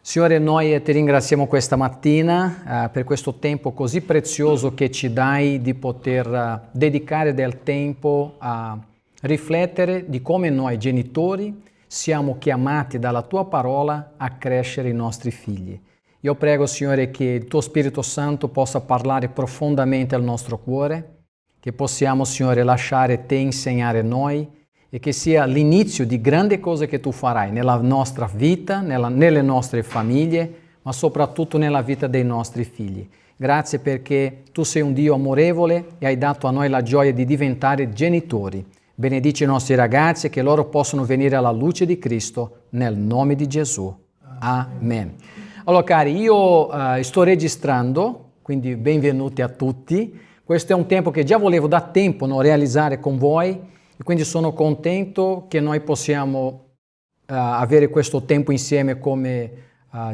Signore, noi ti ringraziamo questa mattina per questo tempo così prezioso che ci dai di poter dedicare del tempo a riflettere di come noi genitori siamo chiamati dalla tua parola a crescere i nostri figli. Io prego, Signore, che il tuo Spirito Santo possa parlare profondamente al nostro cuore, che possiamo, Signore, lasciare te insegnare noi e che sia l'inizio di grandi cose che tu farai nella nostra vita, nelle nostre famiglie, ma soprattutto nella vita dei nostri figli. Grazie perché tu sei un Dio amorevole e hai dato a noi la gioia di diventare genitori. Benedici i nostri ragazzi, che loro possano venire alla luce di Cristo nel nome di Gesù. Amen. Allora cari, io sto registrando, quindi benvenuti a tutti. Questo è un tempo che già volevo da tempo realizzare con voi. E quindi sono contento che noi possiamo avere questo tempo insieme come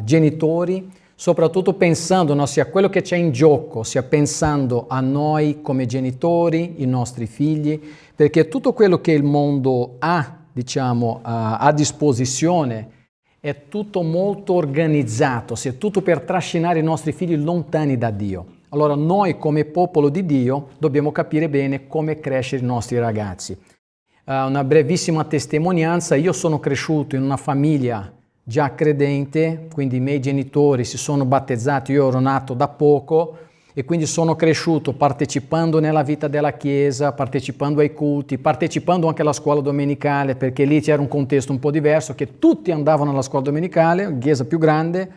genitori, soprattutto pensando sia quello che c'è in gioco, sia pensando a noi come genitori, i nostri figli, perché tutto quello che il mondo ha, a disposizione è tutto molto organizzato, è tutto per trascinare i nostri figli lontani da Dio. Allora noi come popolo di Dio dobbiamo capire bene come crescere i nostri ragazzi. Una brevissima testimonianza: io sono cresciuto in una famiglia già credente, quindi i miei genitori si sono battezzati, io ero nato da poco e quindi sono cresciuto partecipando nella vita della chiesa, partecipando ai culti, partecipando anche alla scuola domenicale, perché lì c'era un contesto un po' diverso, che tutti andavano alla scuola domenicale, chiesa più grande,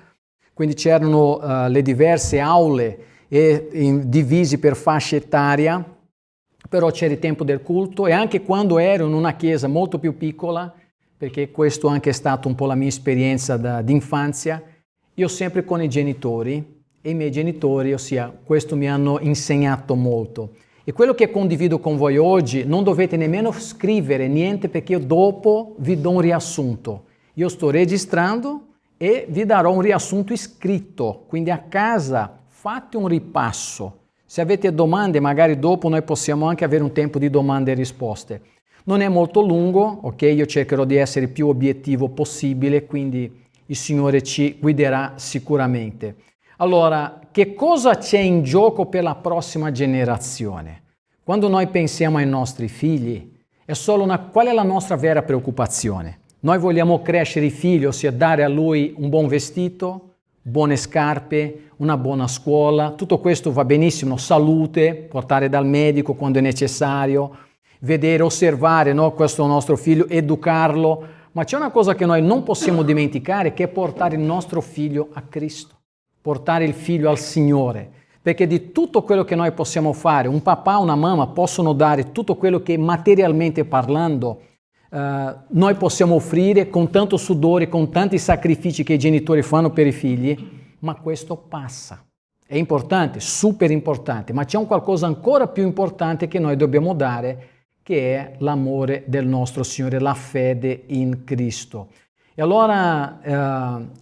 quindi c'erano le diverse aule divisi per fascia etaria, però c'era il tempo del culto, e anche quando ero in una chiesa molto più piccola, perché questo anche è stato un po' la mia esperienza di infanzia, io sempre con i genitori, e i miei genitori, ossia, questo mi hanno insegnato molto. E quello che condivido con voi oggi non dovete nemmeno scrivere niente, perché io dopo vi do un riassunto. Io sto registrando e vi darò un riassunto iscritto, quindi a casa fate un ripasso. Se avete domande, magari dopo noi possiamo anche avere un tempo di domande e risposte. Non è molto lungo, ok? Io cercherò di essere il più obiettivo possibile, quindi il Signore ci guiderà sicuramente. Allora, che cosa c'è in gioco per la prossima generazione? Quando noi pensiamo ai nostri figli, qual è la nostra vera preoccupazione? Noi vogliamo crescere i figli, ossia dare a lui un buon vestito, buone scarpe, una buona scuola, tutto questo va benissimo, salute, portare dal medico quando è necessario, vedere, osservare, no, questo nostro figlio, educarlo, ma c'è una cosa che noi non possiamo dimenticare, che è portare il nostro figlio a Cristo, portare il figlio al Signore, perché di tutto quello che noi possiamo fare, un papà, una mamma possono dare tutto quello che materialmente parlando noi possiamo offrire con tanto sudore, con tanti sacrifici che i genitori fanno per i figli, ma questo passa. È importante, super importante, ma c'è un qualcosa ancora più importante che noi dobbiamo dare, che è l'amore del nostro Signore, la fede in Cristo. E allora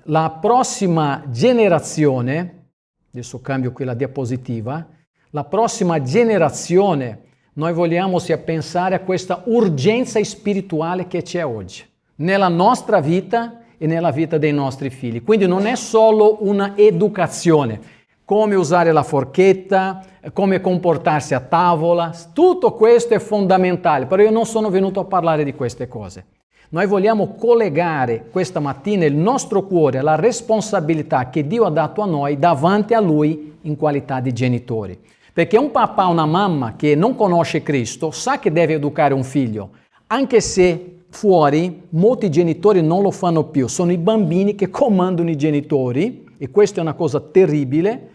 la prossima generazione, adesso cambio qui la diapositiva, la prossima generazione noi vogliamo pensare a questa urgenza spirituale che c'è oggi, nella nostra vita e nella vita dei nostri figli. Quindi non è solo una educazione, come usare la forchetta, come comportarsi a tavola, tutto questo è fondamentale, però io non sono venuto a parlare di queste cose. Noi vogliamo collegare questa mattina il nostro cuore alla responsabilità che Dio ha dato a noi davanti a Lui in qualità di genitori. Perché un papà o una mamma che non conosce Cristo sa che deve educare un figlio, anche se fuori molti genitori non lo fanno più, sono i bambini che comandano i genitori, e questa è una cosa terribile,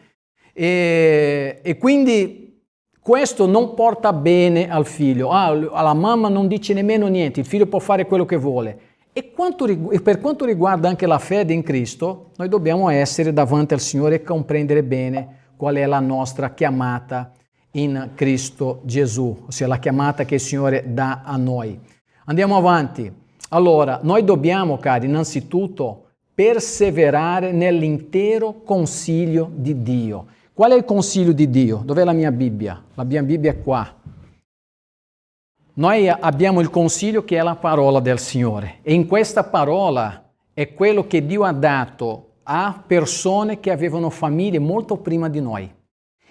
e quindi questo non porta bene al figlio. La mamma non dice nemmeno niente, il figlio può fare quello che vuole. E per quanto riguarda anche la fede in Cristo, noi dobbiamo essere davanti al Signore e comprendere bene qual è la nostra chiamata in Cristo Gesù, ossia la chiamata che il Signore dà a noi. Andiamo avanti. Allora, noi dobbiamo, cari, innanzitutto perseverare nell'intero consiglio di Dio. Qual è il consiglio di Dio? Dov'è la mia Bibbia? La mia Bibbia è qua. Noi abbiamo il consiglio che è la parola del Signore, e in questa parola è quello che Dio ha dato a persone che avevano famiglie molto prima di noi.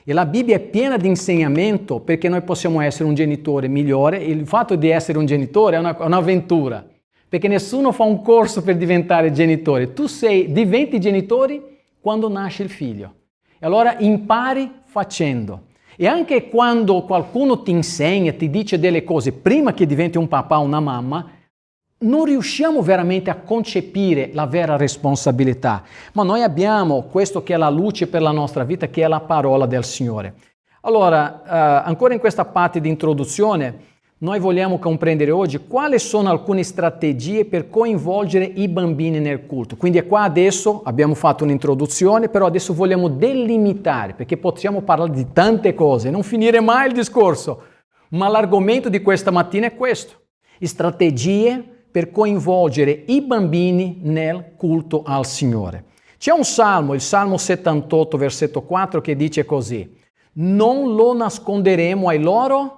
E la Bibbia è piena di insegnamento perché noi possiamo essere un genitore migliore. Il fatto di essere un genitore è un'avventura, perché nessuno fa un corso per diventare genitore. Tu diventi genitore quando nasce il figlio. E allora impari facendo. E anche quando qualcuno ti insegna, ti dice delle cose prima che diventi un papà o una mamma, non riusciamo veramente a concepire la vera responsabilità, ma noi abbiamo questo che è la luce per la nostra vita, che è la parola del Signore. Allora, ancora in questa parte di introduzione, noi vogliamo comprendere oggi quali sono alcune strategie per coinvolgere i bambini nel culto. Quindi qua adesso abbiamo fatto un'introduzione, però adesso vogliamo delimitare, perché possiamo parlare di tante cose, non finire mai il discorso, ma l'argomento di questa mattina è questo: strategie per coinvolgere i bambini nel culto al Signore. C'è un salmo, il Salmo 78, versetto 4, che dice così: non lo nasconderemo ai loro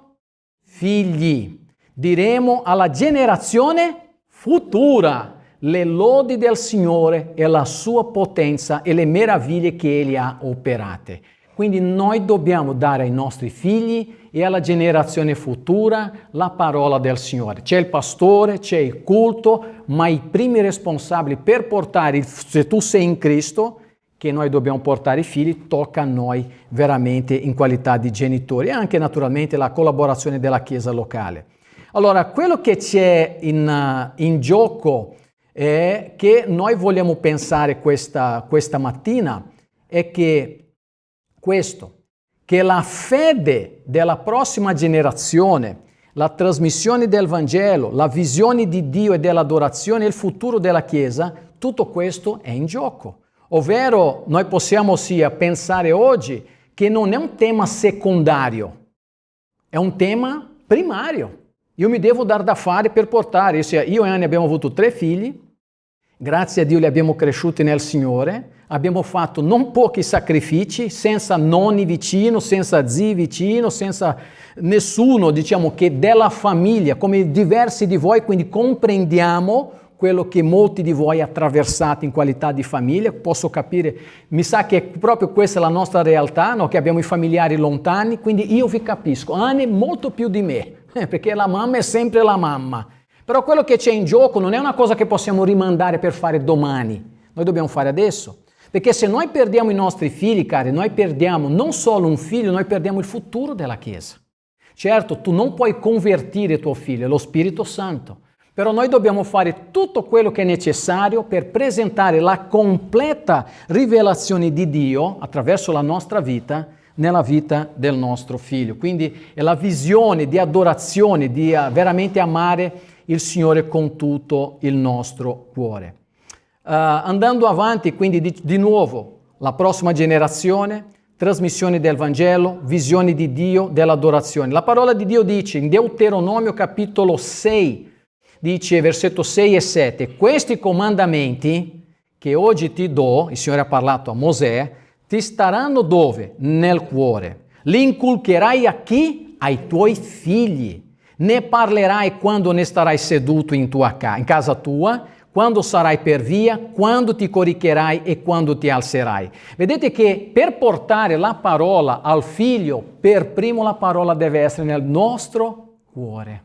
figli, diremo alla generazione futura le lodi del Signore e la sua potenza e le meraviglie che Egli ha operate. Quindi noi dobbiamo dare ai nostri figli e alla generazione futura la parola del Signore. C'è il pastore, c'è il culto, ma i primi responsabili per portare, se tu sei in Cristo, che noi dobbiamo portare i figli, tocca a noi veramente in qualità di genitori e anche naturalmente la collaborazione della Chiesa locale. Allora, quello che c'è in gioco è che noi vogliamo pensare questa mattina è che che la fede della prossima generazione, la trasmissione del Vangelo, la visione di Dio e dell'adorazione e il futuro della Chiesa, tutto questo è in gioco. Ovvero noi possiamo pensare oggi che non è un tema secondario, è un tema primario. Io mi devo dar da fare per portare, io e Anni abbiamo avuto 3 figli, grazie a Dio li abbiamo cresciuti nel Signore, abbiamo fatto non pochi sacrifici, senza nonni vicino, senza zii vicino, senza nessuno, diciamo, che della famiglia, come diversi di voi, quindi comprendiamo quello che molti di voi attraversate in qualità di famiglia, posso capire, mi sa che proprio questa è la nostra realtà, no? Che abbiamo i familiari lontani, quindi io vi capisco, Anne molto più di me, perché la mamma è sempre la mamma. Però quello che c'è in gioco non è una cosa che possiamo rimandare per fare domani, noi dobbiamo fare adesso. Perché se noi perdiamo i nostri figli, cari, noi perdiamo non solo un figlio, noi perdiamo il futuro della Chiesa. Certo, tu non puoi convertire tuo figlio, è lo Spirito Santo, però noi dobbiamo fare tutto quello che è necessario per presentare la completa rivelazione di Dio attraverso la nostra vita nella vita del nostro figlio. Quindi è la visione di adorazione, di veramente amare il Signore con tutto il nostro cuore. Andando avanti, quindi di nuovo, la prossima generazione, trasmissione del Vangelo, visione di Dio, dell'adorazione. La parola di Dio dice in Deuteronomio capitolo 6, dice versetto 6 e 7, questi comandamenti che oggi ti do, il Signore ha parlato a Mosè, ti staranno dove? Nel cuore. Li inculcherai a chi? Ai tuoi figli. Ne parlerai quando ne starai seduto in casa tua, quando sarai per via, quando ti coricherai e quando ti alzerai. Vedete che per portare la parola al figlio, per primo la parola deve essere nel nostro cuore.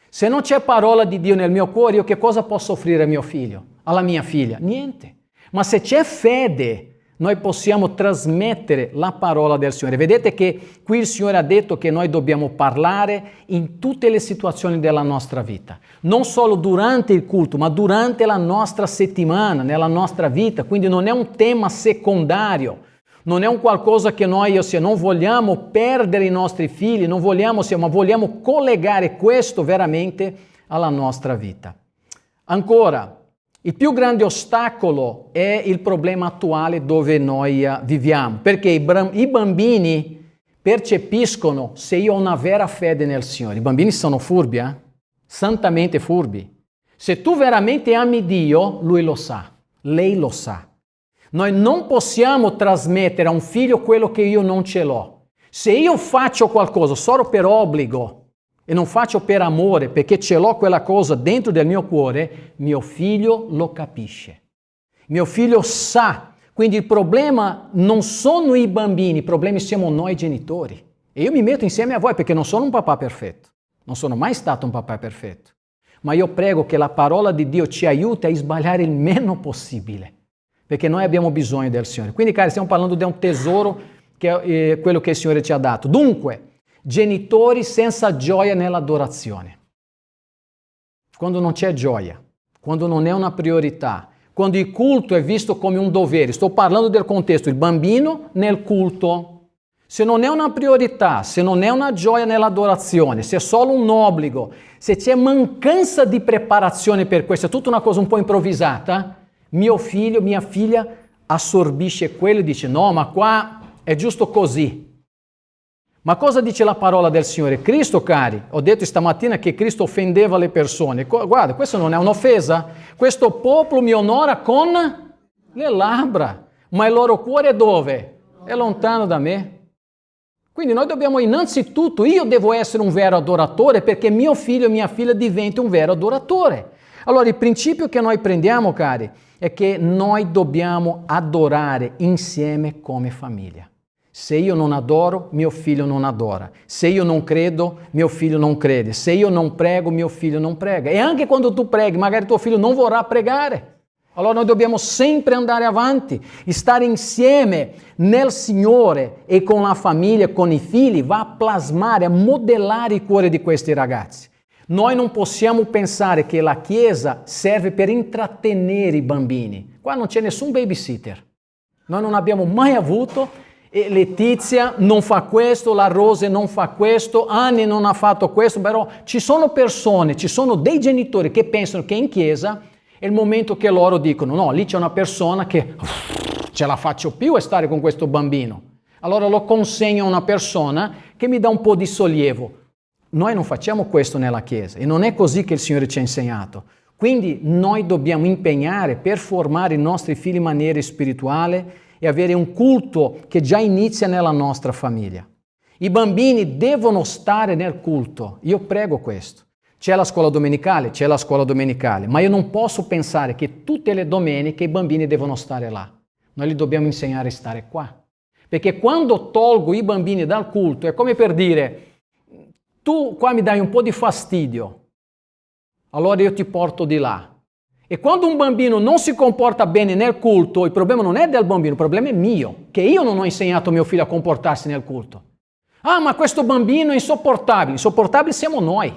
Se non c'è parola di Dio nel mio cuore, io che cosa posso offrire a mio figlio, alla mia figlia? Niente. Ma se c'è fede, noi possiamo trasmettere la parola del Signore. Vedete che qui il Signore ha detto che noi dobbiamo parlare in tutte le situazioni della nostra vita, non solo durante il culto, ma durante la nostra settimana, nella nostra vita. Quindi non è un tema secondario, non è un qualcosa che noi non vogliamo perdere i nostri figli, non vogliamo, ma vogliamo collegare questo veramente alla nostra vita. Ancora, il più grande ostacolo è il problema attuale dove noi viviamo, perché i bambini percepiscono se io ho una vera fede nel Signore. I bambini sono furbi, santamente furbi. Se tu veramente ami Dio, Lui lo sa, lei lo sa. Noi non possiamo trasmettere a un figlio quello che io non ce l'ho. Se io faccio qualcosa solo per obbligo, e non faccio per amore, perché ce l'ho quella cosa dentro del mio cuore, mio figlio lo capisce. Mio figlio sa. Quindi il problema non sono i bambini, i problemi siamo noi genitori. E io mi metto insieme a voi perché non sono un papà perfetto. Non sono mai stato un papà perfetto. Ma io prego che la parola di Dio ci aiuti a sbagliare il meno possibile. Perché noi abbiamo bisogno del Signore. Quindi, cari, stiamo parlando di un tesoro che è quello che il Signore ci ha dato. Dunque, genitori senza gioia nell'adorazione. Quando non c'è gioia, quando non è una priorità, quando il culto è visto come un dovere. Sto parlando del contesto, il bambino nel culto. Se non è una priorità, se non è una gioia nell'adorazione, se è solo un obbligo, se c'è mancanza di preparazione per questo, è tutta una cosa un po' improvvisata, mio figlio, mia figlia assorbisce quello e dice no, ma qua è giusto così. Ma cosa dice la parola del Signore? Cristo, cari, ho detto stamattina che Cristo offendeva le persone. Guarda, questo non è un'offesa. Questo popolo mi onora con le labbra, ma il loro cuore è dove? È lontano da me. Quindi noi dobbiamo innanzitutto, io devo essere un vero adoratore perché mio figlio e mia figlia diventino un vero adoratore. Allora il principio che noi prendiamo, cari, è che noi dobbiamo adorare insieme come famiglia. Se io non adoro, mio figlio non adora. Se io non credo, mio figlio non crede. Se io non prego, mio figlio non prega. E anche quando tu preghi, magari tuo figlio non vorrà pregare. Allora noi dobbiamo sempre andare avanti, stare insieme nel Signore e con la famiglia, con i figli, va a plasmare, a modellare il cuore di questi ragazzi. Noi non possiamo pensare che la Chiesa serve per intrattenere i bambini. Qua non c'è nessun babysitter. Noi non abbiamo mai avuto, e Letizia non fa questo, la Rose non fa questo, Anni non ha fatto questo, però ci sono persone, ci sono dei genitori che pensano che in Chiesa è il momento che loro dicono no, lì c'è una persona che ce la faccio più a stare con questo bambino. Allora lo consegno a una persona che mi dà un po' di sollievo. Noi non facciamo questo nella Chiesa e non è così che il Signore ci ha insegnato. Quindi noi dobbiamo impegnare per formare i nostri figli in maniera spirituale e avere un culto che già inizia nella nostra famiglia. I bambini devono stare nel culto, io prego questo. C'è la scuola domenicale, ma io non posso pensare che tutte le domeniche i bambini devono stare là. Noi li dobbiamo insegnare a stare qua. Perché quando tolgo i bambini dal culto è come per dire tu qua mi dai un po' di fastidio, allora io ti porto di là. E quando un bambino non si comporta bene nel culto, il problema non è del bambino, il problema è mio, che io non ho insegnato a mio figlio a comportarsi nel culto. Ah, ma questo bambino è insopportabile. Insopportabili siamo noi,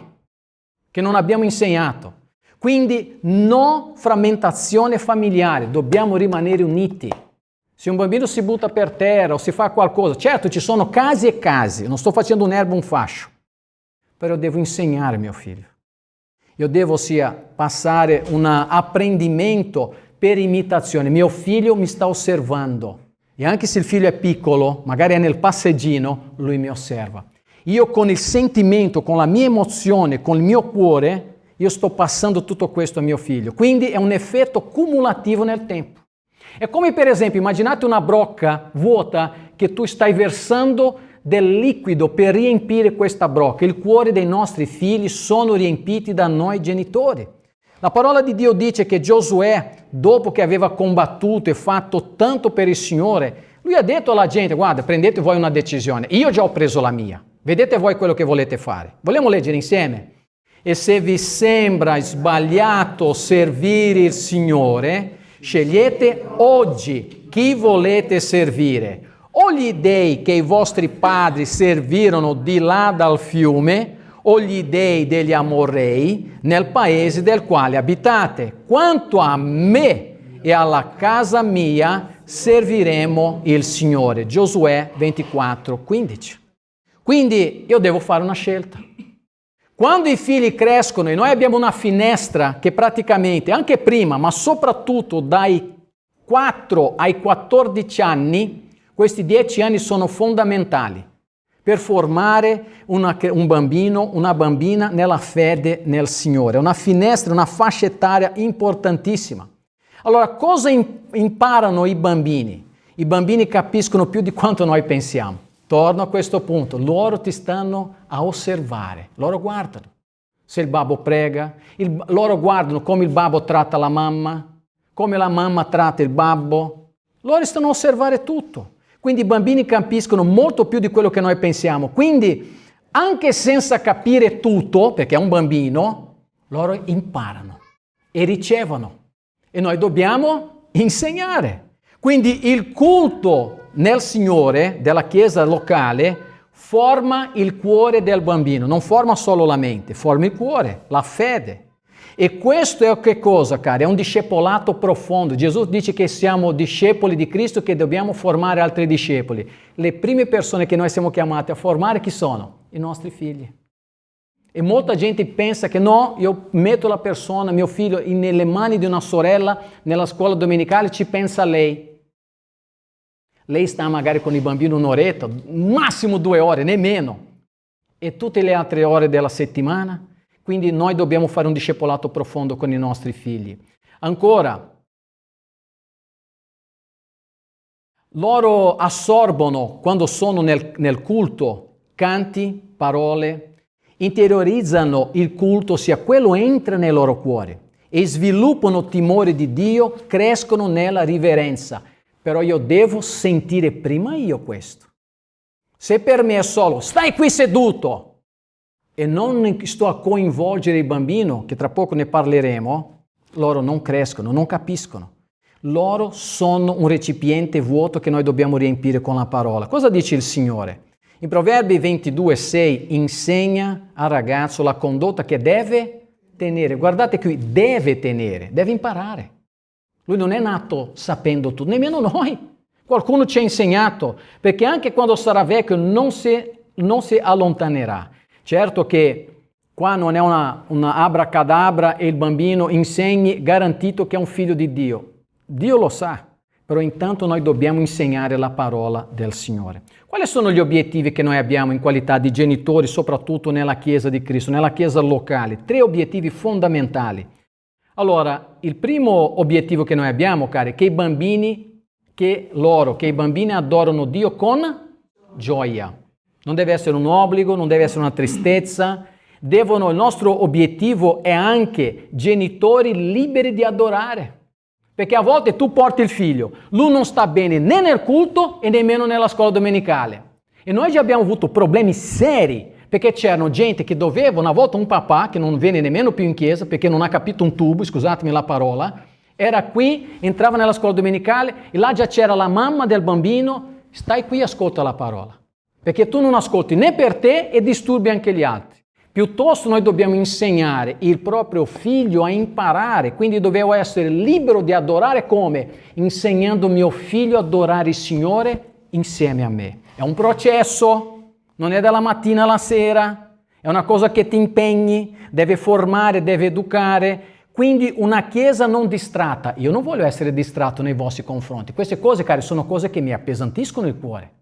che non abbiamo insegnato. Quindi no frammentazione familiare, dobbiamo rimanere uniti. Se un bambino si butta per terra o si fa qualcosa, certo ci sono casi e casi, non sto facendo un'erba un fascio, però devo insegnare a mio figlio. Io devo passare un apprendimento per imitazione. Mio figlio mi sta osservando e anche se il figlio è piccolo, magari è nel passeggino, lui mi osserva. Io con il sentimento, con la mia emozione, con il mio cuore, io sto passando tutto questo a mio figlio. Quindi è un effetto cumulativo nel tempo. È come per esempio, immaginate una brocca vuota che tu stai versando del liquido per riempire questa brocca. Il cuore dei nostri figli sono riempiti da noi genitori. La parola di Dio dice che Giosuè, dopo che aveva combattuto e fatto tanto per il Signore, lui ha detto alla gente, guarda, prendete voi una decisione, io già ho preso la mia, vedete voi quello che volete fare. Vogliamo leggere insieme? E se vi sembra sbagliato servire il Signore, scegliete oggi chi volete servire. O gli dei che i vostri padri servirono di là dal fiume, o gli dei degli Amorrei nel paese del quale abitate. Quanto a me e alla casa mia serviremo il Signore. Giosuè 24:15. Quindi io devo fare una scelta. Quando i figli crescono e noi abbiamo una finestra che praticamente, anche prima, ma soprattutto dai 4 ai 14 anni, questi 10 anni sono fondamentali per formare un bambino, una bambina nella fede nel Signore. Una finestra, una fascia etaria importantissima. Allora, cosa imparano i bambini? I bambini capiscono più di quanto noi pensiamo. Torno a questo punto. Loro ti stanno a osservare. Loro guardano. Se il babbo prega, loro guardano come il babbo tratta la mamma, come la mamma tratta il babbo. Loro stanno a osservare tutto. Quindi i bambini capiscono molto più di quello che noi pensiamo. Quindi, anche senza capire tutto, perché è un bambino, loro imparano e ricevono. E noi dobbiamo insegnare. Quindi il culto nel Signore della Chiesa locale forma il cuore del bambino, non forma solo la mente, forma il cuore, la fede. E questo è che cosa, cari? È un discepolato profondo. Gesù dice che siamo discepoli di Cristo, che dobbiamo formare altri discepoli. Le prime persone che noi siamo chiamati a formare chi sono? I nostri figli. E molta gente pensa che no, io metto la persona, mio figlio, nelle mani di una sorella nella scuola domenicale, ci pensa lei. Lei sta magari con il bambino un'oretta, massimo 2 ore, nemmeno. E tutte le altre ore della settimana? Quindi noi dobbiamo fare un discepolato profondo con i nostri figli. Ancora, loro assorbono, quando sono nel culto, canti, parole, interiorizzano il culto, sia quello entra nel loro cuore e sviluppano timore di Dio, crescono nella riverenza. Però io devo sentire prima io questo. Se per me è solo, stai qui seduto, e non sto a coinvolgere il bambino, che tra poco ne parleremo, loro non crescono, non capiscono. Loro sono un recipiente vuoto che noi dobbiamo riempire con la parola. Cosa dice il Signore? In Proverbi 22,6 insegna al ragazzo la condotta che deve tenere. Guardate qui, deve tenere, deve imparare. Lui non è nato sapendo tutto, nemmeno noi. Qualcuno ci ha insegnato, perché anche quando sarà vecchio non si allontanerà. Certo che qua non è una abracadabra e il bambino insegni garantito che è un figlio di Dio. Dio lo sa, però intanto noi dobbiamo insegnare la parola del Signore. Quali sono gli obiettivi che noi abbiamo in qualità di genitori, soprattutto nella Chiesa di Cristo, nella Chiesa locale? 3 obiettivi fondamentali. Allora, il primo obiettivo che noi abbiamo, cari, è che i bambini adorano Dio con gioia. Non deve essere un obbligo, non deve essere una tristezza. Il nostro obiettivo è anche genitori liberi di adorare. Perché a volte tu porti il figlio, lui non sta bene né nel culto e nemmeno nella scuola domenicale. E noi già abbiamo avuto problemi seri, perché c'erano gente che doveva, una volta un papà che non viene nemmeno più in chiesa perché non ha capito un tubo, scusatemi la parola, era qui, entrava nella scuola domenicale e là già c'era la mamma del bambino, stai qui e ascolta la parola. Perché tu non ascolti né per te e disturbi anche gli altri. Piuttosto noi dobbiamo insegnare il proprio figlio a imparare, quindi dovevo essere libero di adorare come? Insegnando mio figlio ad adorare il Signore insieme a me. È un processo, non è dalla mattina alla sera, è una cosa che ti impegni, deve formare, deve educare. Quindi una chiesa non distratta. Io non voglio essere distratto nei vostri confronti. Queste cose, cari, sono cose che mi appesantiscono il cuore.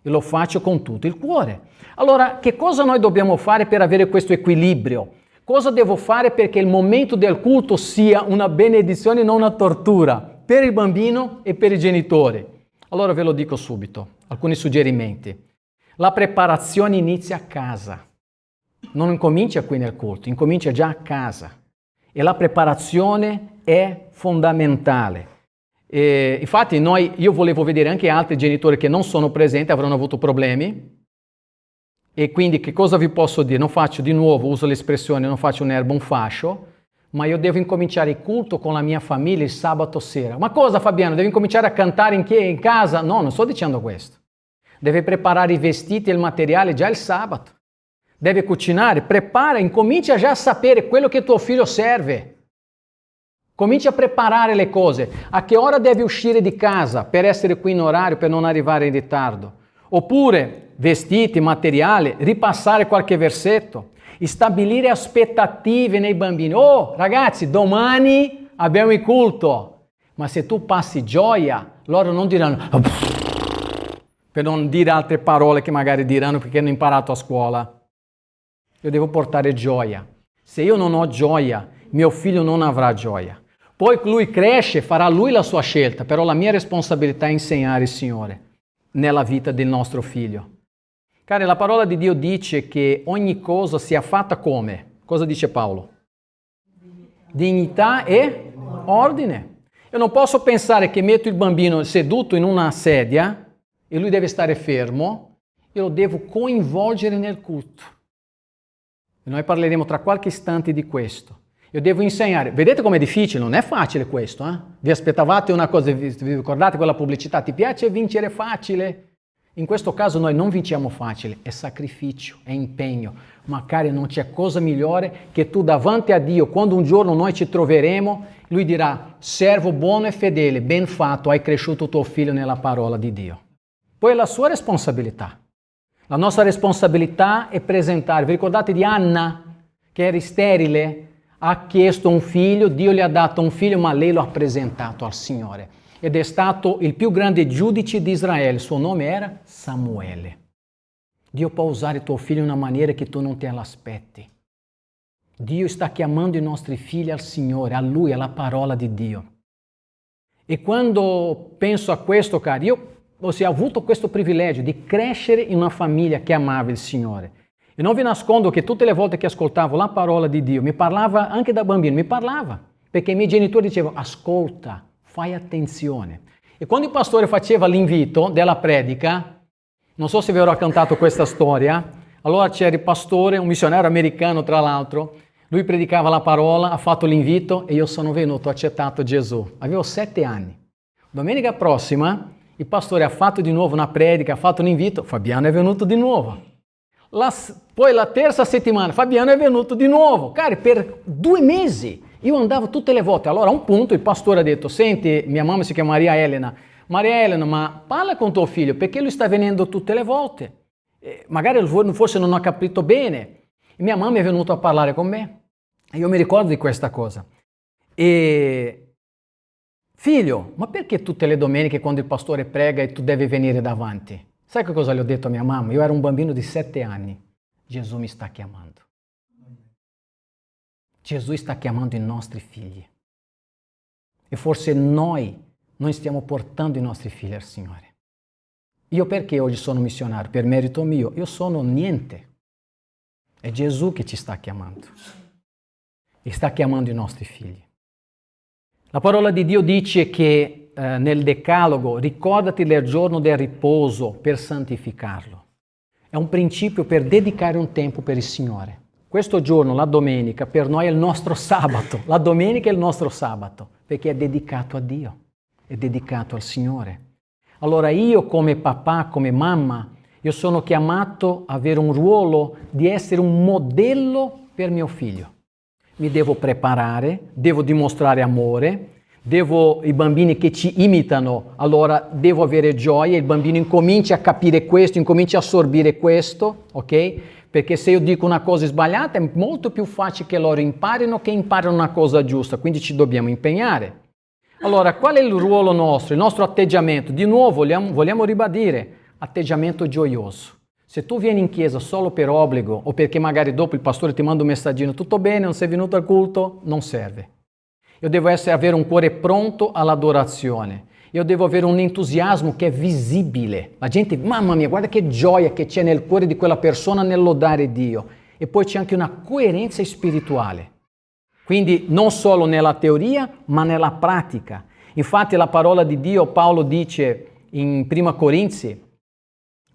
E lo faccio con tutto il cuore. Allora, che cosa noi dobbiamo fare per avere questo equilibrio? Cosa devo fare perché il momento del culto sia una benedizione e non una tortura per il bambino e per i genitori? Allora ve lo dico subito, alcuni suggerimenti. La preparazione inizia a casa. Non incomincia qui nel culto, incomincia già a casa. E la preparazione è fondamentale. Infatti io volevo vedere anche altri genitori che non sono presenti, avranno avuto problemi, e quindi che cosa vi posso dire? Non faccio di nuovo, uso l'espressione, non faccio un'erba un fascio, ma io devo incominciare il culto con la mia famiglia il sabato sera. Ma cosa, Fabiano? Devi incominciare a cantare in casa? No, non sto dicendo questo. Deve preparare i vestiti e il materiale già il sabato. Deve cucinare, prepara, incomincia già a sapere quello che tuo figlio serve. Comincia a preparare le cose. A che ora devi uscire di casa per essere qui in orario, per non arrivare in ritardo? Oppure vestiti, materiale, ripassare qualche versetto, stabilire aspettative nei bambini. Oh, ragazzi, domani abbiamo il culto. Ma se tu passi gioia, loro non diranno, per non dire altre parole che magari diranno perché hanno imparato a scuola. Io devo portare gioia. Se io non ho gioia, mio figlio non avrà gioia. Poi lui cresce, farà lui la sua scelta, però la mia responsabilità è insegnare il Signore nella vita del nostro figlio. Cari, la parola di Dio dice che ogni cosa sia fatta come? Cosa dice Paolo? Dignità e ordine. Io non posso pensare che metto il bambino seduto in una sedia e lui deve stare fermo, io lo devo coinvolgere nel culto. E noi parleremo tra qualche istante di questo. Io devo insegnare. Vedete com'è difficile? Non è facile questo, eh? Vi aspettavate una cosa, vi ricordate quella pubblicità? Ti piace vincere facile? In questo caso noi non vinciamo facile, è sacrificio, è impegno. Ma cari, non c'è cosa migliore che tu davanti a Dio, quando un giorno noi ci troveremo, Lui dirà, servo buono e fedele, ben fatto, hai cresciuto tuo figlio nella parola di Dio. Poi è la sua responsabilità. La nostra responsabilità è presentare. Vi ricordate di Anna, che era sterile? Ha chiesto un figlio, Dio le ha dato un figlio, ma lei lo ha presentato al Signore. Ed è stato il più grande giudice di Israele. Il suo nome era Samuele. Dio può usare tuo figlio in una maniera che tu non te l'aspetti. Dio sta chiamando i nostri figli al Signore, a Lui, alla parola di Dio. E quando penso a questo, cari, io ho avuto questo privilegio di crescere in una famiglia che amava il Signore. E non vi nascondo che tutte le volte che ascoltavo la parola di Dio, mi parlava anche da bambino, mi parlava, perché i miei genitori dicevano, ascolta, fai attenzione. E quando il pastore faceva l'invito della predica, non so se vi ho raccontato questa storia, allora c'era il pastore, un missionario americano tra l'altro, lui predicava la parola, ha fatto l'invito e io sono venuto, ho accettato Gesù. Avevo 7 anni. Domenica prossima il pastore ha fatto di nuovo una predica, ha fatto un invito, Fabiano è venuto di nuovo. Poi la terza settimana Fabiano è venuto di nuovo. Cari, per 2 mesi io andavo tutte le volte. Allora a un punto il pastore ha detto, senti, mia mamma si chiama Maria Elena, ma parla con tuo figlio perché lui sta venendo tutte le volte. Magari forse non ha capito bene. E mia mamma è venuta a parlare con me. E io mi ricordo di questa cosa. E figlio, ma perché tutte le domeniche quando il pastore prega e tu devi venire davanti? Sai che cosa le ho detto a mia mamma? Io ero un bambino di 7 anni. Gesù mi sta chiamando. Gesù sta chiamando i nostri figli. E forse noi stiamo portando i nostri figli al Signore. Io perché oggi sono missionario? Per merito mio. Io sono niente. È Gesù che ci sta chiamando. E sta chiamando i nostri figli. La parola di Dio dice che nel Decalogo, ricordati del giorno del riposo per santificarlo. È un principio per dedicare un tempo per il Signore. Questo giorno, la domenica, per noi è il nostro sabato. La domenica è il nostro sabato, perché è dedicato a Dio, è dedicato al Signore. Allora io come papà, come mamma, io sono chiamato a avere un ruolo di essere un modello per mio figlio. Mi devo preparare, devo dimostrare amore, i bambini che ci imitano, allora devo avere gioia, il bambino incomincia a capire questo, incomincia a assorbire questo, ok? Perché se io dico una cosa sbagliata è molto più facile che loro imparino che imparino una cosa giusta, quindi ci dobbiamo impegnare. Allora, qual è il ruolo nostro, il nostro atteggiamento? Di nuovo vogliamo ribadire, atteggiamento gioioso. Se tu vieni in chiesa solo per obbligo o perché magari dopo il pastore ti manda un messaggino, tutto bene, non sei venuto al culto, non serve. Io devo avere un cuore pronto all'adorazione. Io devo avere un entusiasmo che è visibile. La gente, mamma mia, guarda che gioia che c'è nel cuore di quella persona nel lodare Dio. E poi c'è anche una coerenza spirituale. Quindi non solo nella teoria, ma nella pratica. Infatti la parola di Dio, Paolo dice in 1 Corinzi,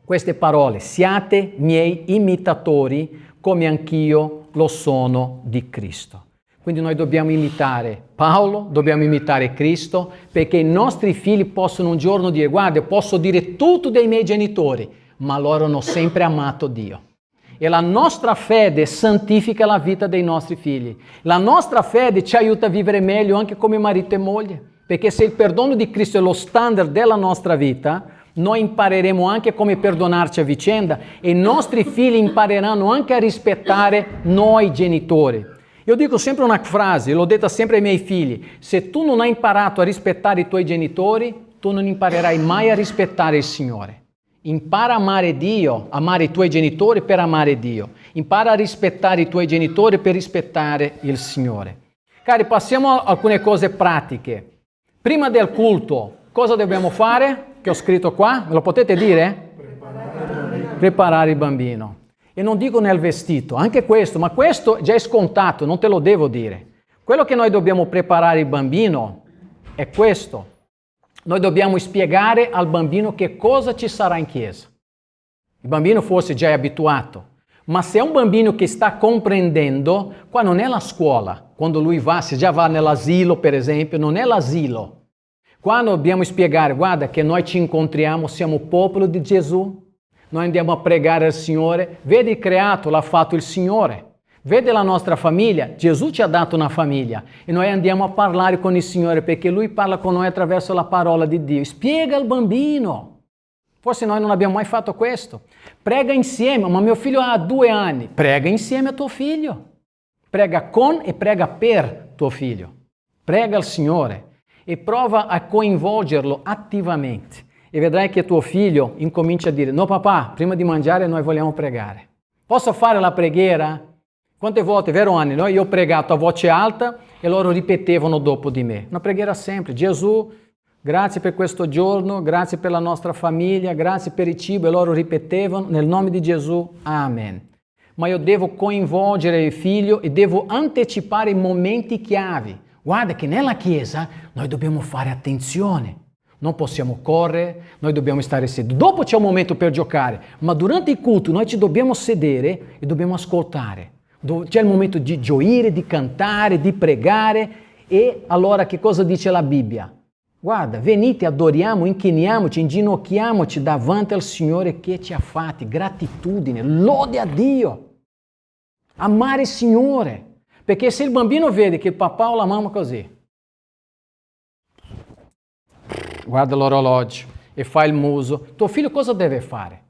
queste parole, siate miei imitatori come anch'io lo sono di Cristo. Quindi noi dobbiamo imitare Paolo, dobbiamo imitare Cristo, perché i nostri figli possono un giorno dire, guarda, posso dire tutto dei miei genitori, ma loro hanno sempre amato Dio. E la nostra fede santifica la vita dei nostri figli. La nostra fede ci aiuta a vivere meglio anche come marito e moglie, perché se il perdono di Cristo è lo standard della nostra vita, noi impareremo anche come perdonarci a vicenda e i nostri figli impareranno anche a rispettare noi genitori. Io dico sempre una frase, l'ho detta sempre ai miei figli, se tu non hai imparato a rispettare i tuoi genitori, tu non imparerai mai a rispettare il Signore. Impara a amare Dio, amare i tuoi genitori per amare Dio. Impara a rispettare i tuoi genitori per rispettare il Signore. Cari, passiamo a alcune cose pratiche. Prima del culto, cosa dobbiamo fare? Che ho scritto qua, me lo potete dire? Preparare il bambino. E non dico nel vestito, anche questo, ma questo già è scontato, non te lo devo dire. Quello che noi dobbiamo preparare il bambino è questo. Noi dobbiamo spiegare al bambino che cosa ci sarà in chiesa. Il bambino forse già è abituato, ma se è un bambino che sta comprendendo, qua non è la scuola. Quando lui va, se già va nell'asilo per esempio, non è l'asilo. Qua dobbiamo spiegare, guarda che noi ci incontriamo, siamo popolo di Gesù, noi andiamo a pregare al Signore, vedi il creato, l'ha fatto il Signore. Vede la nostra famiglia, Gesù ci ha dato una famiglia e noi andiamo a parlare con il Signore perché Lui parla con noi attraverso la parola di Dio. Spiega al bambino. Forse noi non abbiamo mai fatto questo. Prega insieme, ma mio figlio ha 2 anni. Prega insieme a tuo figlio. Prega con e prega per tuo figlio. Prega al Signore e prova a coinvolgerlo attivamente. E vedrai che tuo figlio incomincia a dire, no papà, prima di mangiare noi vogliamo pregare. Posso fare la preghiera? Quante volte, vero Anni, no? Io ho pregato a voce alta e loro ripetevano dopo di me. Una preghiera semplice. Gesù, grazie per questo giorno, grazie per la nostra famiglia, grazie per il cibo. E loro ripetevano nel nome di Gesù, Amen. Ma io devo coinvolgere il figlio e devo anticipare i momenti chiavi. Guarda che nella chiesa noi dobbiamo fare attenzione. Non possiamo correre, noi dobbiamo stare seduti. Dopo c'è un momento per giocare, ma durante il culto noi ci dobbiamo sedere e dobbiamo ascoltare. C'è il momento di gioire, di cantare, di pregare. E allora che cosa dice la Bibbia? Guarda, venite, adoriamo, inchiniamoci, inginocchiamoci davanti al Signore che ci ha fatti. Gratitudine, lode a Dio. Amare il Signore. Perché se il bambino vede che il papà o la mamma così, guarda l'orologio e fa il muso, tuo figlio cosa deve fare?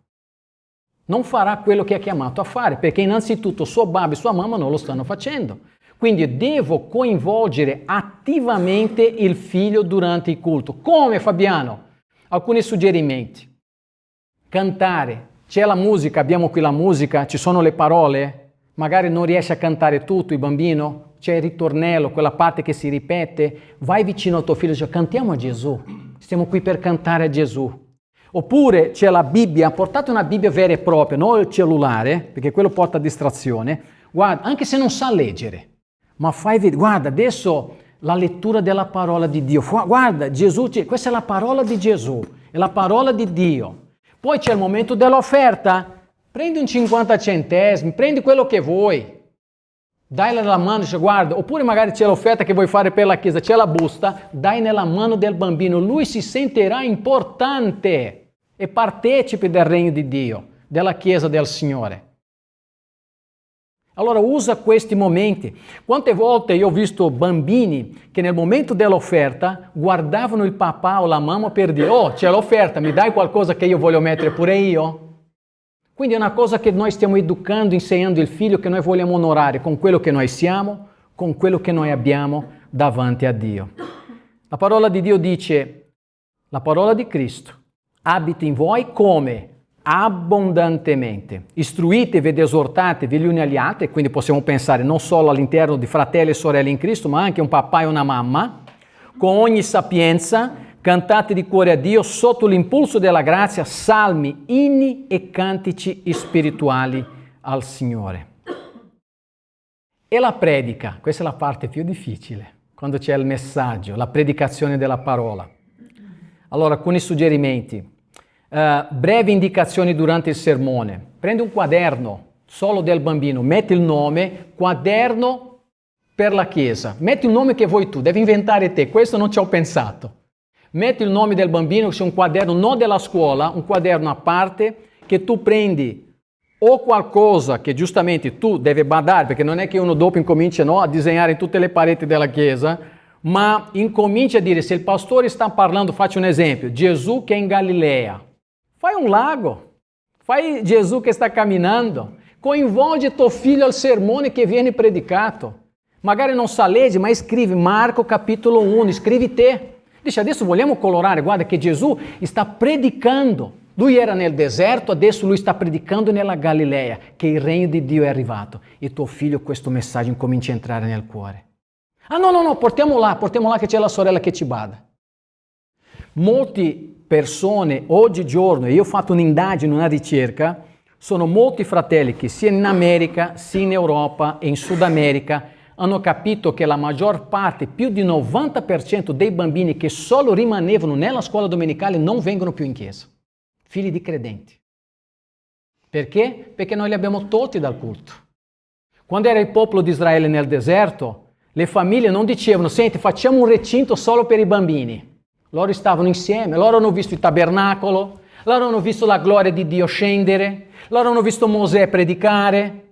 Non farà quello che è chiamato a fare, perché innanzitutto suo babbo e sua mamma non lo stanno facendo. Quindi devo coinvolgere attivamente il figlio durante il culto. Come, Fabiano? Alcuni suggerimenti. Cantare. C'è la musica, abbiamo qui la musica, ci sono le parole. Magari non riesce a cantare tutto il bambino, c'è il ritornello, quella parte che si ripete. Vai vicino al tuo figlio e dici, cantiamo a Gesù. Stiamo qui per cantare a Gesù. Oppure c'è la Bibbia, portate una Bibbia vera e propria, non il cellulare, perché quello porta a distrazione. Guarda, anche se non sa leggere, ma fai vedere, guarda, adesso la lettura della parola di Dio. Guarda, Gesù, questa è la parola di Gesù, è la parola di Dio. Poi c'è il momento dell'offerta, prendi un 50 centesimi, prendi quello che vuoi. Dai nella mano, dice, guarda, oppure magari c'è l'offerta che vuoi fare per la chiesa, c'è la busta, dai nella mano del bambino, lui si sentirà importante e partecipe del regno di Dio, della chiesa del Signore. Allora usa questi momenti. Quante volte io ho visto bambini che nel momento dell'offerta guardavano il papà o la mamma per dire, oh, c'è l'offerta, mi dai qualcosa che io voglio mettere pure io? Quindi è una cosa che noi stiamo educando, insegnando il figlio che noi vogliamo onorare con quello che noi siamo, con quello che noi abbiamo davanti a Dio. La parola di Dio dice, la parola di Cristo abita in voi come? Abbondantemente. Istruitevi ed esortatevi gli uni agli altri, quindi possiamo pensare non solo all'interno di fratelli e sorelle in Cristo, ma anche un papà e una mamma, con ogni sapienza, cantate di cuore a Dio sotto l'impulso della grazia, salmi, inni e cantici spirituali al Signore. E la predica, questa è la parte più difficile, quando c'è il messaggio, la predicazione della parola. Allora, alcuni suggerimenti. Brevi indicazioni durante il sermone. Prendi un quaderno solo del bambino, metti il nome, quaderno per la chiesa. Metti il nome che vuoi tu, devi inventare te, questo non ci ho pensato. Metti il nome del bambino, c'è un quaderno non della scuola, un quaderno a parte che tu prendi o qualcosa che giustamente tu devi badare, perché non è che uno dopo incomincia a disegnare in tutte le pareti della chiesa, ma incomincia a dire, se il pastore sta parlando, faccio un esempio, Gesù che è in Galilea, fai un lago, fai Gesù che sta camminando, coinvolge tuo figlio al sermone che viene predicato. Magari non sa leggere, ma scrivi Marco capitolo 1, scrivi te. Dice, adesso vogliamo colorare, guarda che Gesù sta predicando. Lui era nel deserto, adesso lui sta predicando nella Galilea, che il regno di Dio è arrivato. E tuo figlio questo messaggio incomincia a entrare nel cuore. Ah no, portiamo là che c'è la sorella che ci bada. Molte persone oggigiorno, e io ho fatto un'indagine, una ricerca, sono molti fratelli che sia in America, sia in Europa e in Sud America hanno capito che la maggior parte, più di 90% dei bambini che solo rimanevano nella scuola domenicale non vengono più in chiesa. Figli di credenti. Perché? Perché noi li abbiamo tolti dal culto. Quando era il popolo di Israele nel deserto, le famiglie non dicevano, senti, facciamo un recinto solo per i bambini. Loro stavano insieme, loro hanno visto il tabernacolo, loro hanno visto la gloria di Dio scendere, loro hanno visto Mosè predicare,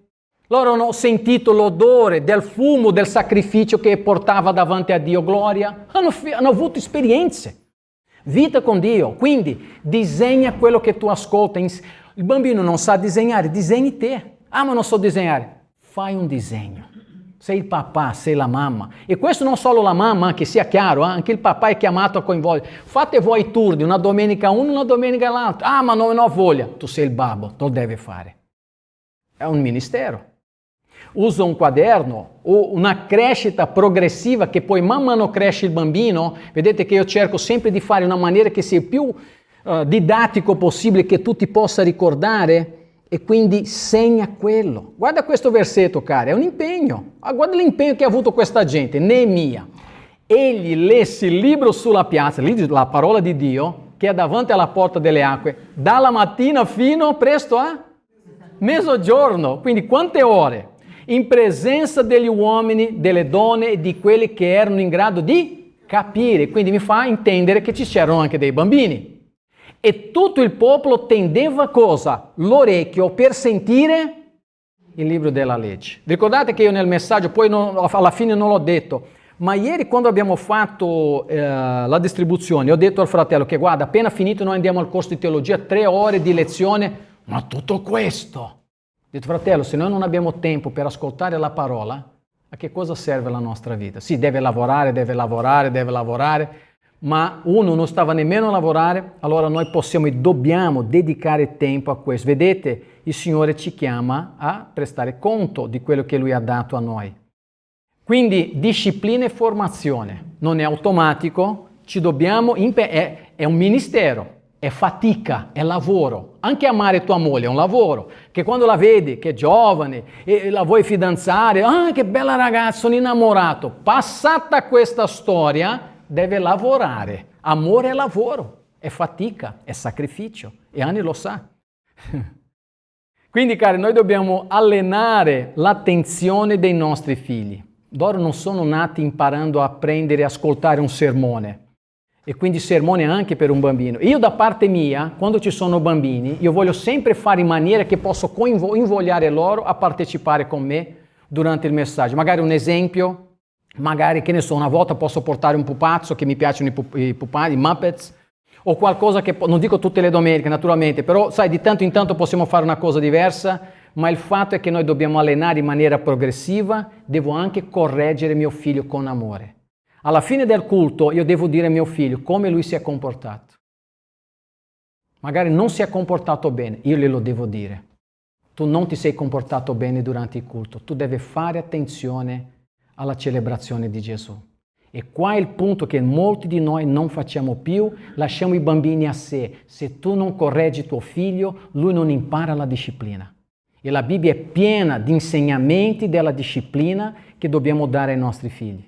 loro hanno sentito l'odore del fumo del sacrificio che portava davanti a Dio gloria, hanno avuto esperienze, vita con Dio. Quindi disegna quello che tu ascolti. Il bambino non sa disegnare, disegni te. Ah, ma non so disegnare. Fai un disegno. Sei il papà, sei la mamma. E questo non solo la mamma, che sia chiaro, anche il papà è chiamato a coinvolgere. Fate voi i turni, una domenica uno, una domenica l'altro. Ah, ma non ho voglia. Tu sei il babbo, lo devi fare. È un ministero. Usa un quaderno o una crescita progressiva che poi man mano cresce il bambino. Vedete che io cerco sempre di fare in una maniera che sia il più didattico possibile, che tu ti possa ricordare, e quindi segna quello. Guarda questo versetto, cari, è un impegno. Guarda l'impegno che ha avuto questa gente. Neemia. Egli lesse il libro sulla piazza, la parola di Dio, che è davanti alla porta delle acque, dalla mattina fino presto a mezzogiorno. Quindi quante ore? In presenza degli uomini, delle donne e di quelli che erano in grado di capire. Quindi mi fa intendere che ci c'erano anche dei bambini. E tutto il popolo tendeva cosa? L'orecchio per sentire il libro della legge. Ricordate che io nel messaggio, poi alla fine non l'ho detto, ma ieri quando abbiamo fatto la distribuzione, ho detto al fratello che guarda, appena finito noi andiamo al corso di teologia, 3 ore di lezione, ma tutto questo? Ho detto, fratello, se noi non abbiamo tempo per ascoltare la parola, a che cosa serve la nostra vita? Sì, deve lavorare, ma uno non stava nemmeno a lavorare, allora noi possiamo e dobbiamo dedicare tempo a questo. Vedete, il Signore ci chiama a prestare conto di quello che Lui ha dato a noi. Quindi disciplina e formazione, non è automatico, ci dobbiamo è un ministero, è fatica, è lavoro. Anche amare tua moglie è un lavoro, che quando la vedi che è giovane e la vuoi fidanzare, ah che bella ragazza, sono innamorato, passata questa storia, deve lavorare. Amore è lavoro, è fatica, è sacrificio, e Anni lo sa. Quindi, cari, noi dobbiamo allenare l'attenzione dei nostri figli. Loro non sono nati imparando a apprendere e ascoltare un sermone, e quindi sermone anche per un bambino. Io da parte mia, quando ci sono bambini, io voglio sempre fare in maniera che posso invogliare loro a partecipare con me durante il messaggio. Magari un esempio, magari, che ne so, una volta posso portare un pupazzo, che mi piacciono i pupazzi, i Muppets, o qualcosa che, non dico tutte le domeniche naturalmente, però sai, di tanto in tanto possiamo fare una cosa diversa, ma il fatto è che noi dobbiamo allenare in maniera progressiva, devo anche correggere mio figlio con amore. Alla fine del culto io devo dire a mio figlio come lui si è comportato. Magari non si è comportato bene, io glielo devo dire. Tu non ti sei comportato bene durante il culto, tu devi fare attenzione alla celebrazione di Gesù. E qua è il punto che molti di noi non facciamo più, lasciamo i bambini a sé. Se tu non correggi tuo figlio, lui non impara la disciplina. E la Bibbia è piena di insegnamenti della disciplina che dobbiamo dare ai nostri figli.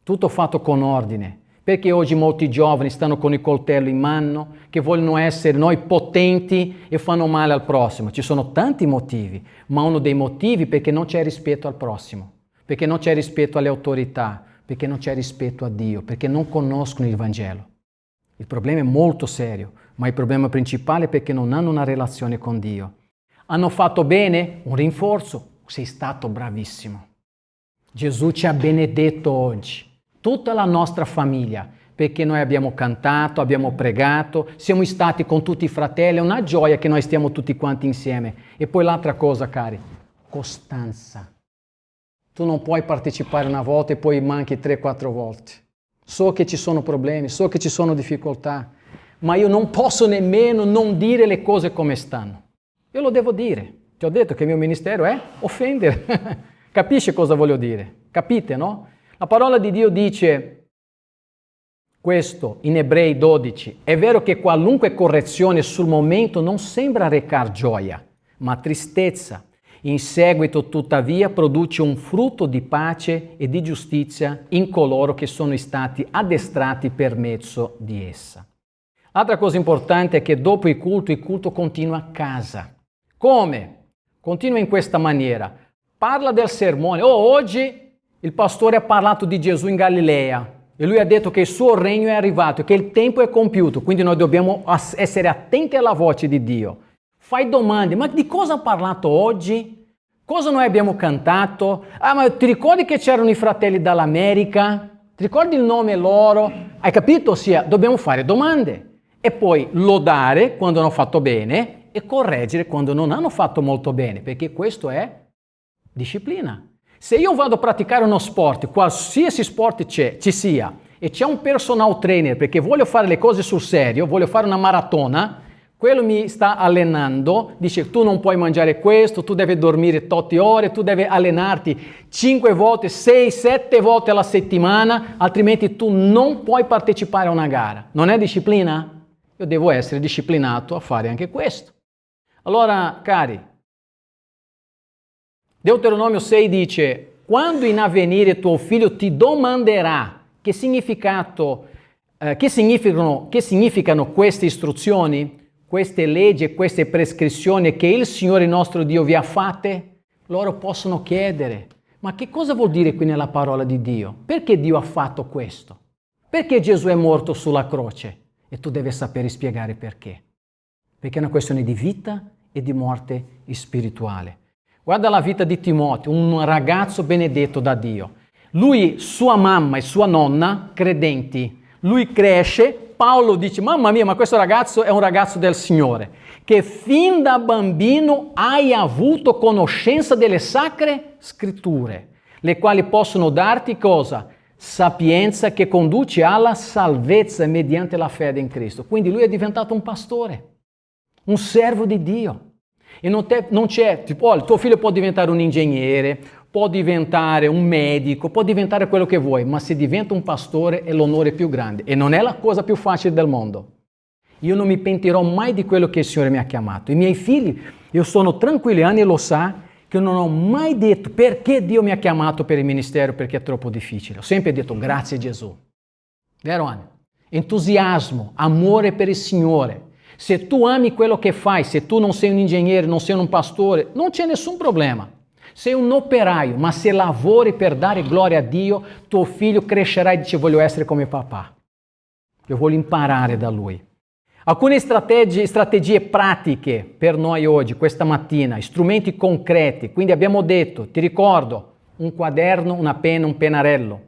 Tutto fatto con ordine. Perché oggi molti giovani stanno con il coltello in mano, che vogliono essere noi potenti e fanno male al prossimo. Ci sono tanti motivi, ma uno dei motivi è perché non c'è rispetto al prossimo. Perché non c'è rispetto alle autorità, perché non c'è rispetto a Dio, perché non conoscono il Vangelo. Il problema è molto serio, ma il problema principale è perché non hanno una relazione con Dio. Hanno fatto bene? Un rinforzo. Sei stato bravissimo. Gesù ci ha benedetto oggi, tutta la nostra famiglia, perché noi abbiamo cantato, abbiamo pregato, siamo stati con tutti i fratelli, è una gioia che noi stiamo tutti quanti insieme. E poi l'altra cosa, cari, costanza. Tu non puoi partecipare una volta e poi manchi 3-4 volte. So che ci sono problemi, so che ci sono difficoltà, ma io non posso nemmeno non dire le cose come stanno. Io lo devo dire. Ti ho detto che il mio ministero è offendere. Capisci cosa voglio dire? Capite, no? La parola di Dio dice questo in Ebrei 12. È vero che qualunque correzione sul momento non sembra recar gioia, ma tristezza. In seguito, tuttavia, produce un frutto di pace e di giustizia in coloro che sono stati addestrati per mezzo di essa. Altra cosa importante è che dopo il culto continua a casa. Come? Continua in questa maniera. Parla del sermone. Oggi il pastore ha parlato di Gesù in Galilea e lui ha detto che il suo regno è arrivato, che il tempo è compiuto, quindi noi dobbiamo essere attenti alla voce di Dio. Fai domande, ma di cosa ha parlato oggi? Cosa noi abbiamo cantato? Ma ti ricordi che c'erano i fratelli dall'America? Ti ricordi il nome loro? Hai capito? Ossia, dobbiamo fare domande e poi lodare quando hanno fatto bene e correggere quando non hanno fatto molto bene, perché questo è disciplina. Se io vado a praticare uno sport, qualsiasi sport ci sia, e c'è un personal trainer perché voglio fare le cose sul serio, voglio fare una maratona, quello mi sta allenando, dice tu non puoi mangiare questo, tu devi dormire tot ore, tu devi allenarti 5 volte, 6, 7 volte alla settimana, altrimenti tu non puoi partecipare a una gara. Non è disciplina? Io devo essere disciplinato a fare anche questo. Allora, cari, Deuteronomio 6 dice, quando in avvenire tuo figlio ti domanderà che significano queste istruzioni, queste leggi, queste prescrizioni che il Signore nostro Dio vi ha fatte, loro possono chiedere, ma che cosa vuol dire qui nella parola di Dio? Perché Dio ha fatto questo? Perché Gesù è morto sulla croce? E tu devi sapere spiegare perché. Perché è una questione di vita e di morte spirituale. Guarda la vita di Timoteo, un ragazzo benedetto da Dio. Lui, sua mamma e sua nonna, credenti. Lui cresce, Paolo dice, mamma mia, ma questo ragazzo è un ragazzo del Signore, che fin da bambino hai avuto conoscenza delle sacre scritture, le quali possono darti cosa? Sapienza che conduce alla salvezza mediante la fede in Cristo. Quindi lui è diventato un pastore, un servo di Dio. E non c'è, tipo, il tuo figlio può diventare un ingegnere, può diventare un medico, può diventare quello che vuoi, ma se diventa un pastore è l'onore più grande e non è la cosa più facile del mondo. Io non mi pentirò mai di quello che il Signore mi ha chiamato. I miei figli, io sono tranquillo, Anni lo sa, che non ho mai detto perché Dio mi ha chiamato per il ministero, perché è troppo difficile. Ho sempre detto grazie Gesù. Vero Anni? Entusiasmo, amore per il Signore. Se tu ami quello che fai, se tu non sei un ingegnere, non sei un pastore, non c'è nessun problema. Sei un operaio, ma se lavori per dare gloria a Dio, tuo figlio crescerà e dice voglio essere come papà. Io voglio imparare da lui. Alcune strategie pratiche per noi oggi, questa mattina, strumenti concreti. Quindi abbiamo detto, ti ricordo, un quaderno, una penna, un pennarello.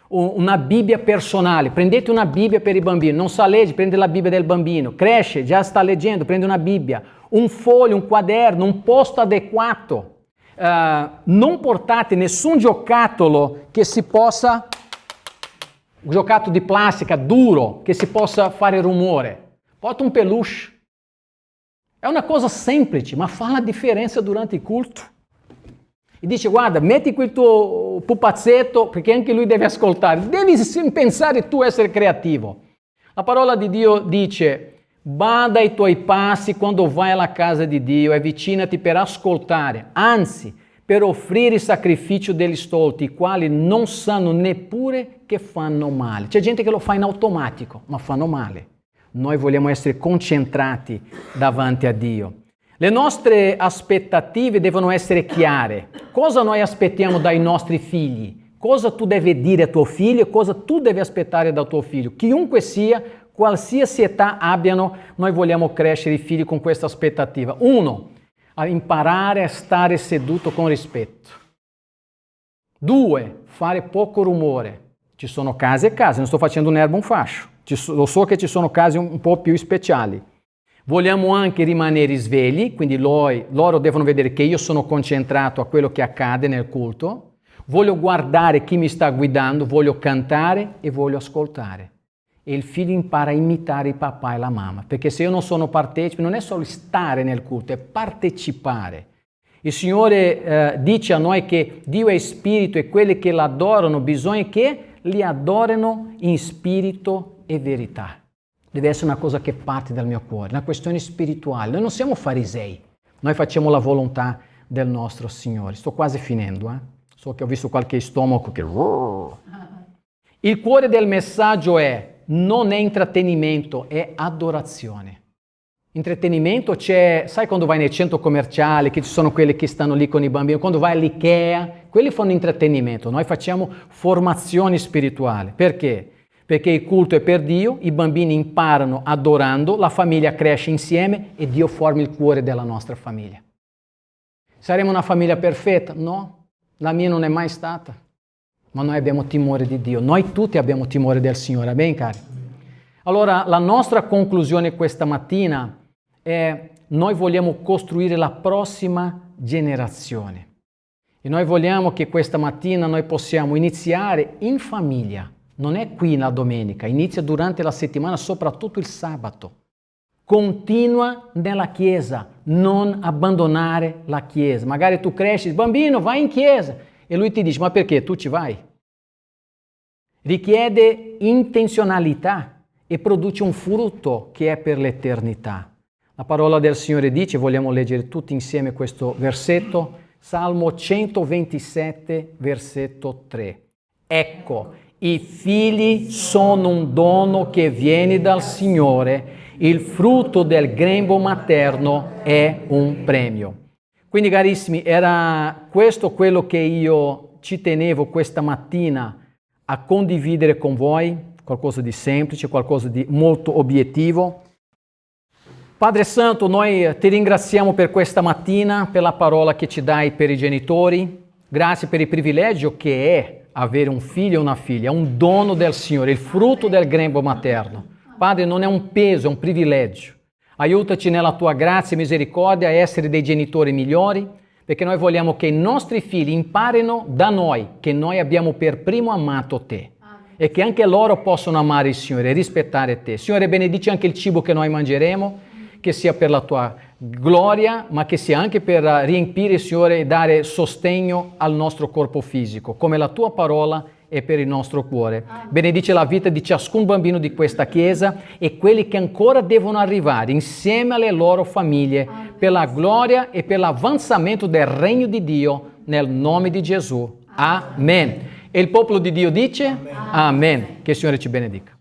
Una Bibbia personale, prendete una Bibbia per i bambini, non sa leggere, prende la Bibbia del bambino, cresce, già sta leggendo, prende una Bibbia, un foglio, un quaderno, un posto adequato. Non portate nessun giocattolo che si possa, un giocattolo di plastica duro, che si possa fare rumore. Porta un peluche. È una cosa semplice, ma fa la differenza durante il culto. E dice, guarda, metti qui il tuo pupazzetto, perché anche lui deve ascoltare. Devi pensare tu essere creativo. La parola di Dio dice, bada ai tuoi passi quando vai alla casa di Dio e avvicinati per ascoltare, anzi, per offrire il sacrificio degli stolti, i quali non sanno neppure che fanno male. C'è gente che lo fa in automatico, ma fanno male. Noi vogliamo essere concentrati davanti a Dio. Le nostre aspettative devono essere chiare. Cosa noi aspettiamo dai nostri figli? Cosa tu devi dire a tuo figlio e cosa tu devi aspettare da tuo figlio? Chiunque sia, qualsiasi età abbiano, noi vogliamo crescere i figli con questa aspettativa. 1. A imparare a stare seduto con rispetto. 2. Fare poco rumore. Ci sono case e case, non sto facendo un'erba un fascio. Lo so che ci sono casi un po' più speciali. Vogliamo anche rimanere svegli, quindi loro devono vedere che io sono concentrato a quello che accade nel culto. Voglio guardare chi mi sta guidando, voglio cantare e voglio ascoltare. E il figlio impara a imitare il papà e la mamma, perché se io non sono partecipe, non è solo stare nel culto, è partecipare. Il Signore dice a noi che Dio è spirito e quelli che l'adorano bisogna che li adorino in spirito e verità. Deve essere una cosa che parte dal mio cuore, una questione spirituale. Noi non siamo farisei, noi facciamo la volontà del nostro Signore. Sto quasi finendo, So che ho visto qualche stomaco che... Il cuore del messaggio non è intrattenimento, è adorazione. Intrattenimento c'è, sai quando vai nei centri commerciali, che ci sono quelli che stanno lì con i bambini, quando vai all'Ikea, quelli fanno intrattenimento, noi facciamo formazione spirituale. Perché? Perché il culto è per Dio, i bambini imparano adorando, la famiglia cresce insieme e Dio forma il cuore della nostra famiglia. Saremo una famiglia perfetta? No, la mia non è mai stata, ma noi abbiamo timore di Dio, noi tutti abbiamo timore del Signore, ben cari? Allora la nostra conclusione questa mattina è: noi vogliamo costruire la prossima generazione e noi vogliamo che questa mattina noi possiamo iniziare in famiglia, non è qui la domenica, inizia durante la settimana, soprattutto il sabato. Continua nella chiesa, non abbandonare la chiesa. Magari tu cresci, bambino, vai in chiesa e lui ti dice: ma perché tu ci vai? Richiede intenzionalità e produce un frutto che è per l'eternità. La parola del Signore dice, vogliamo leggere tutti insieme questo versetto, Salmo 127, versetto 3. Ecco, i figli sono un dono che viene dal Signore, il frutto del grembo materno è un premio. Quindi carissimi, era questo quello che io ci tenevo questa mattina a condividere con voi, qualcosa di semplice, qualcosa di molto obiettivo. Padre Santo, noi ti ringraziamo per questa mattina, per la parola che ci dai per i genitori. Grazie per il privilegio che è avere un figlio e una figlia, è un dono del Signore, il frutto del grembo materno. Padre, non è un peso, è un privilegio. Aiutaci nella tua grazia e misericordia a essere dei genitori migliori, perché noi vogliamo che i nostri figli imparino da noi che noi abbiamo per primo amato te. E che anche loro possano amare il Signore e rispettare te. Signore, benedici anche il cibo che noi mangeremo, che sia per la tua gloria, ma che sia anche per riempire, Signore, e dare sostegno al nostro corpo fisico, come la tua parola è per il nostro cuore. Benedice la vita di ciascun bambino di questa Chiesa e quelli che ancora devono arrivare insieme alle loro famiglie per la gloria e per l'avanzamento del regno di Dio nel nome di Gesù. Amen. E il popolo di Dio dice? Amen. Che il Signore ci benedica.